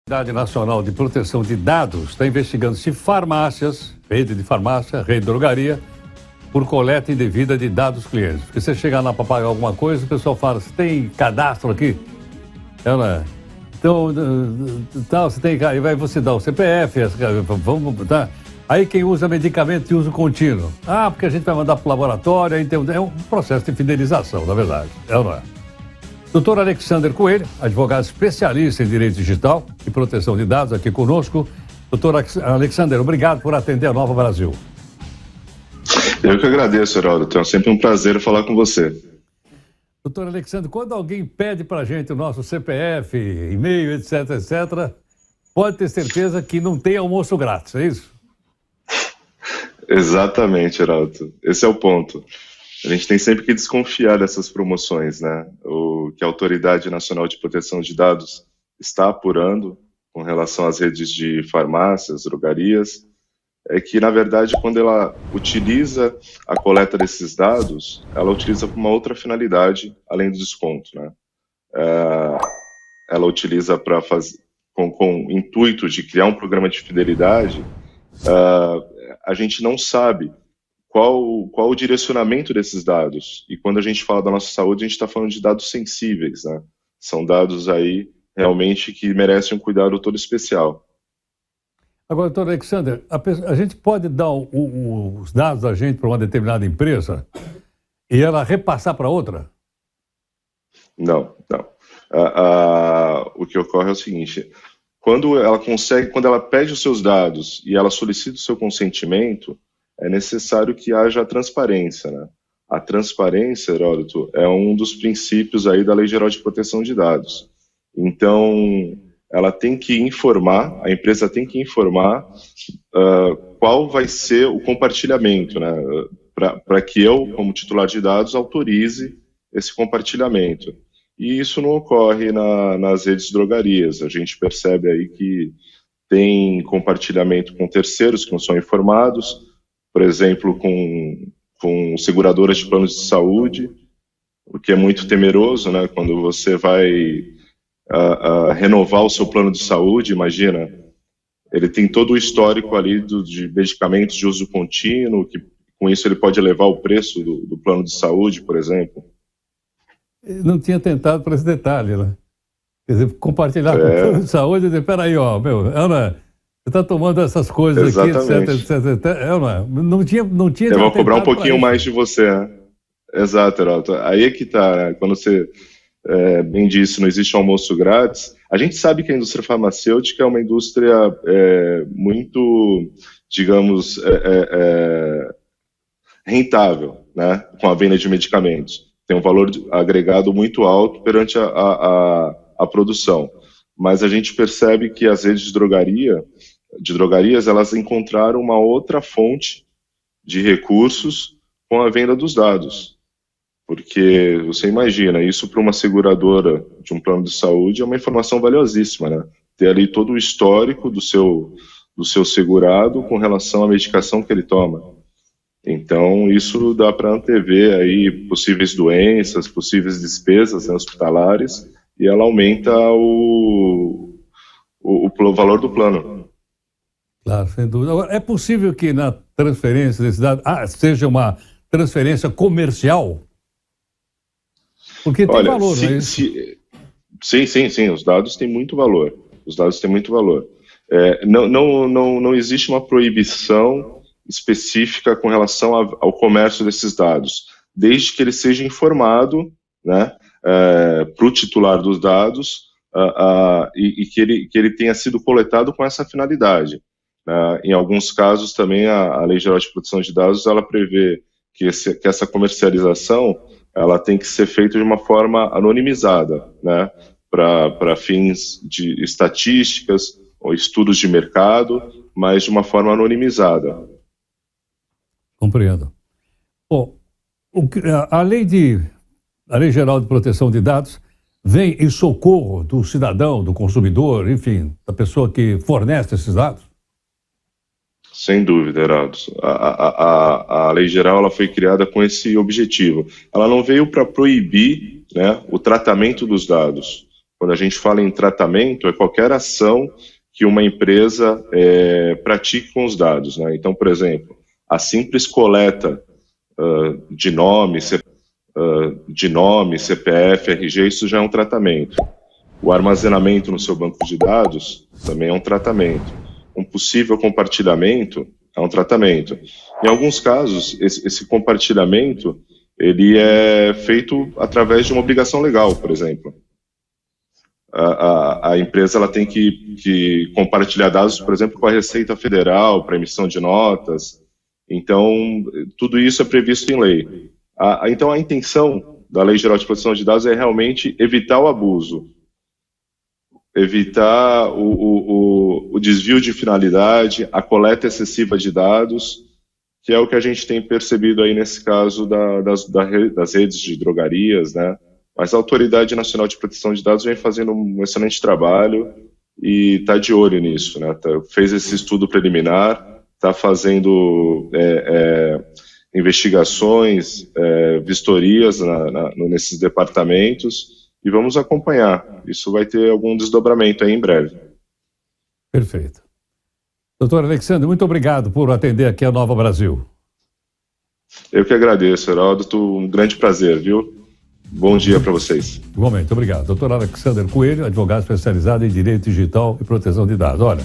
A Autoridade Nacional de Proteção de Dados está investigando se farmácias, rede de farmácia, rede de drogaria, por coleta indevida de dados clientes. Porque você chega lá para pagar alguma coisa, o pessoal fala, você tem cadastro aqui? Ela, então, você tem, aí vai você dá o CPF, vamos, tá? Aí quem usa medicamento de uso contínuo. Porque a gente vai mandar para o laboratório, aí é um processo de fidelização, na verdade. É ou não é? Doutor Alexander Coelho, advogado especialista em direito digital e proteção de dados, aqui conosco. Doutor Alexander, obrigado por atender a Nova Brasil. Eu que agradeço, Heraldo. É sempre um prazer falar com você. Doutor Alexander, quando alguém pede para a gente o nosso CPF, e-mail, etc., pode ter certeza que não tem almoço grátis, é isso? Exatamente, Heraldo. Esse é o ponto. A gente tem sempre que desconfiar dessas promoções, né? O que a Autoridade Nacional de Proteção de Dados está apurando com relação às redes de farmácias, drogarias, é que, na verdade, quando ela utiliza a coleta desses dados, ela utiliza para uma outra finalidade, além do desconto, né? Ela utiliza para fazer, com o intuito de criar um programa de fidelidade. A gente não sabe qual o direcionamento desses dados. E quando a gente fala da nossa saúde, a gente está falando de dados sensíveis, né? São dados aí realmente que merecem um cuidado todo especial. Agora, doutor Alexander, a gente pode dar os dados da gente para uma determinada empresa e ela repassar para outra? Não. O que ocorre é o seguinte: quando ela pede os seus dados e ela solicita o seu consentimento, é necessário que haja a transparência, né? A transparência, Heródoto, é um dos princípios aí da Lei Geral de Proteção de Dados. Então, ela tem que informar, a empresa tem que informar qual vai ser o compartilhamento, né? Para que eu, como titular de dados, autorize esse compartilhamento. E isso não ocorre nas redes de drogarias. A gente percebe aí que tem compartilhamento com terceiros que não são informados, por exemplo, com seguradoras de planos de saúde, o que é muito temeroso, né? Quando você vai renovar o seu plano de saúde, imagina, ele tem todo o histórico ali de medicamentos de uso contínuo, que com isso ele pode elevar o preço do plano de saúde, por exemplo. Eu não tinha tentado para esse detalhe, né? Quer dizer, compartilhar com o plano de saúde e dizer, peraí, Ana, você está tomando essas coisas. Exatamente. Aqui, etc. Não tinha. Eu vou cobrar um pouquinho mais de você, né? Exato, Heraldo. Aí é que tá, né? Quando você bem disse, não existe almoço grátis. A gente sabe que a indústria farmacêutica é uma indústria muito, digamos, rentável, né? Com a venda de medicamentos. Tem um valor agregado muito alto perante a produção. Mas a gente percebe que as redes de drogarias, elas encontraram uma outra fonte de recursos com a venda dos dados. Porque você imagina, isso para uma seguradora de um plano de saúde é uma informação valiosíssima, né? Ter ali todo o histórico do seu segurado com relação à medicação que ele toma. Então, isso dá para antever aí possíveis doenças, possíveis despesas, né, hospitalares, e ela aumenta o valor do plano. Claro, sem dúvida. Agora, é possível que na transferência desses dados seja uma transferência comercial? Porque tem valor, não é isso? Sim, os dados têm muito valor. Não existe uma proibição específica com relação ao comércio desses dados, desde que ele seja informado, né, para o titular dos dados e que ele tenha sido coletado com essa finalidade. Em alguns casos também a Lei Geral de Proteção de Dados ela prevê que essa comercialização ela tem que ser feita de uma forma anonimizada, né, para fins de estatísticas ou estudos de mercado, mas de uma forma anonimizada. Compreendo. Bom, a Lei Geral de Proteção de Dados vem em socorro do cidadão, do consumidor, enfim, da pessoa que fornece esses dados? Sem dúvida, Heraldo. A Lei Geral ela foi criada com esse objetivo. Ela não veio para proibir, né, o tratamento dos dados. Quando a gente fala em tratamento, é qualquer ação que uma empresa pratique com os dados, né? Então, por exemplo, a simples coleta de nome, CPF, RG, isso já é um tratamento. O armazenamento no seu banco de dados também é um tratamento. Um possível compartilhamento é um tratamento. Em alguns casos, esse compartilhamento ele é feito através de uma obrigação legal, por exemplo. A empresa ela tem que compartilhar dados, por exemplo, com a Receita Federal para emissão de notas. Então, tudo isso é previsto em lei. Então, a intenção da Lei Geral de Proteção de Dados é realmente evitar o abuso, evitar o desvio de finalidade, a coleta excessiva de dados, que é o que a gente tem percebido aí nesse caso das redes de drogarias, né? Mas a Autoridade Nacional de Proteção de Dados vem fazendo um excelente trabalho e está de olho nisso, né? Fez esse estudo preliminar, está fazendo investigações, vistorias nesses departamentos e vamos acompanhar. Isso vai ter algum desdobramento aí em breve. Perfeito. Doutor Alexandre, muito obrigado por atender aqui a Nova Brasil. Eu que agradeço, Heródoto. Um grande prazer, viu? Bom dia para vocês. Igualmente, obrigado. Doutor Alexandre Coelho, advogado especializado em Direito Digital e Proteção de Dados. Olha,